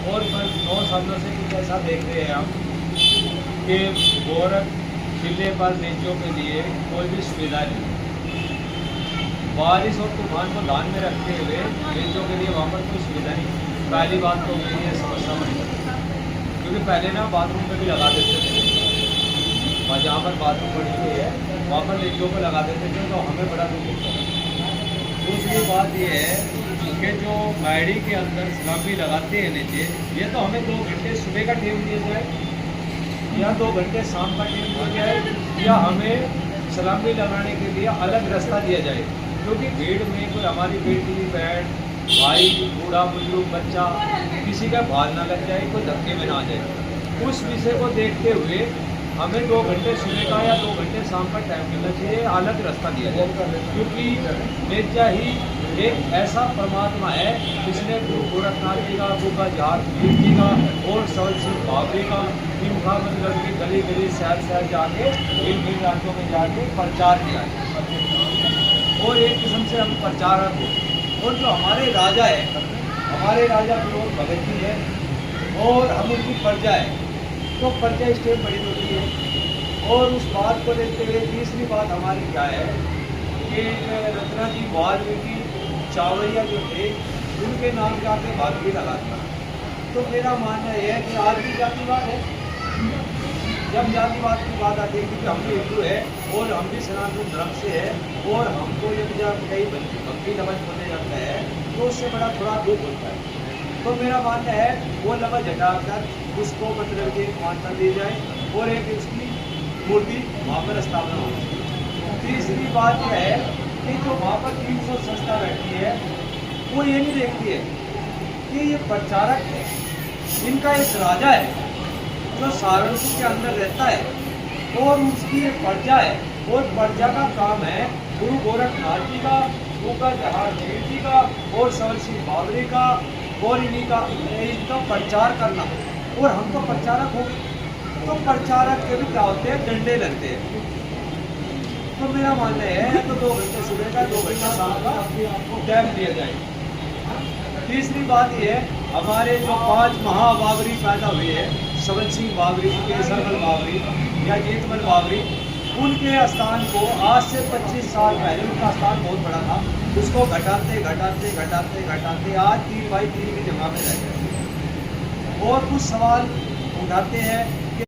और पर 9 सालों से कुछ ऐसा देख रहे हैं हम कि गोरख किले पर बेचों के लिए कोई भी सुविधा नहीं है। बारिश और तूफान को ध्यान में रखते हुए बेचों के लिए वहाँ पर कोई सुविधा नहीं। पहली बात तो मेरी ये समस्या बनी, क्योंकि पहले ना बाथरूम पे भी लगा देते थे और जहाँ पर बाथरूम पड़ी हुई है वहाँ पर बेचों को लगा देते थे, तो हमें बड़ा दुख होता है। दूसरी बात ये है कि जो गाड़ी के अंदर स्लैब लगाते हैं नीचे, ये तो हमें 2 घंटे सुबह का टाइम दिया जाए या 2 घंटे शाम का टाइम दिया जाए, या हमें स्लैब लगाने के लिए अलग रास्ता दिया जाए, क्योंकि भीड़ में कोई हमारी बेटी बहन भाई बूढ़ा बुजुर्ग बच्चा किसी का भाल ना लग जाए, कोई धक्के में ना आ जाए। उस विषय को देखते हुए हमें 2 घंटे सुबह का या 2 घंटे शाम का टाइम मिलना चाहिए, अलग रास्ता दिया जाए, क्योंकि मिर्जा ही एक ऐसा परमात्मा है जिसने गुरु गोरखनाथ जी का, गुगा जहाज पीर जी का और सवल सिंह बाबरी का इनका मतलब की गली गली शहर शहर जाके इन राज्यों में जाके प्रचार किया है, और एक किस्म से हम प्रचारक हो। और जो हमारे राजा है, हमारे राजा विनोद भगत जी है और हम उनकी प्रजा है, तो प्रजा स्टेट बड़ी होती है। और उस बात को देखते हुए तीसरी बात हमारी क्या है कि रत्ना जी वाल्मीकि चावड़िया जो थे उनके नाम का आके भागी लगा था। तो मेरा मानना यह है कि आज भी जातिवाद है। जब जातिवाद की बात आती है, क्योंकि हम भी हिंदू है और हम भी सनातन धर्म से है, और हमको जब कई भक्ति लफ्ज बोले जाता है तो उससे बड़ा थोड़ा दुख होता है। तो मेरा मानना है वो लफ्ज हटाकर उसको मतलब कि मान्यता दी जाए और एक उसकी मूर्ति वहाँ पर स्थापना हो। तीसरी बात यह है कि जो वहाँ पर 300 संस्था बैठी है वो ये नहीं देखती है कि ये प्रचारक है, इनका एक राजा है जो सहारनपुर के अंदर रहता है और उसकी एक प्रजा है, और प्रजा का काम है गुरु गोरखनाथ जी का, गुगा जहाज पीर जी का और सवल सिंह बाबरी का और इन्हीं का इनका प्रचार करना। और हम तो प्रचारक हो, तो प्रचारक के भी क्या होते हैं, डंडे लगते हैं। तो मेरा मानना है तो 2 घंटे सुबह का 2 घंटा शाम का टाइम दिया जाए। तीसरी बात यह है हमारे जो 5 महाबाबरी पैदा हुए हैं, सवल सिंह बाबरी, केसरमल बाबरी या जीतमल बाबरी, उनके स्थान को आज से 25 साल पहले उनका स्थान बहुत बड़ा था, उसको घटाते घटाते घटाते घटाते आज 3 बाई 3 की जगह में रह गए। और कुछ सवाल उठाते हैं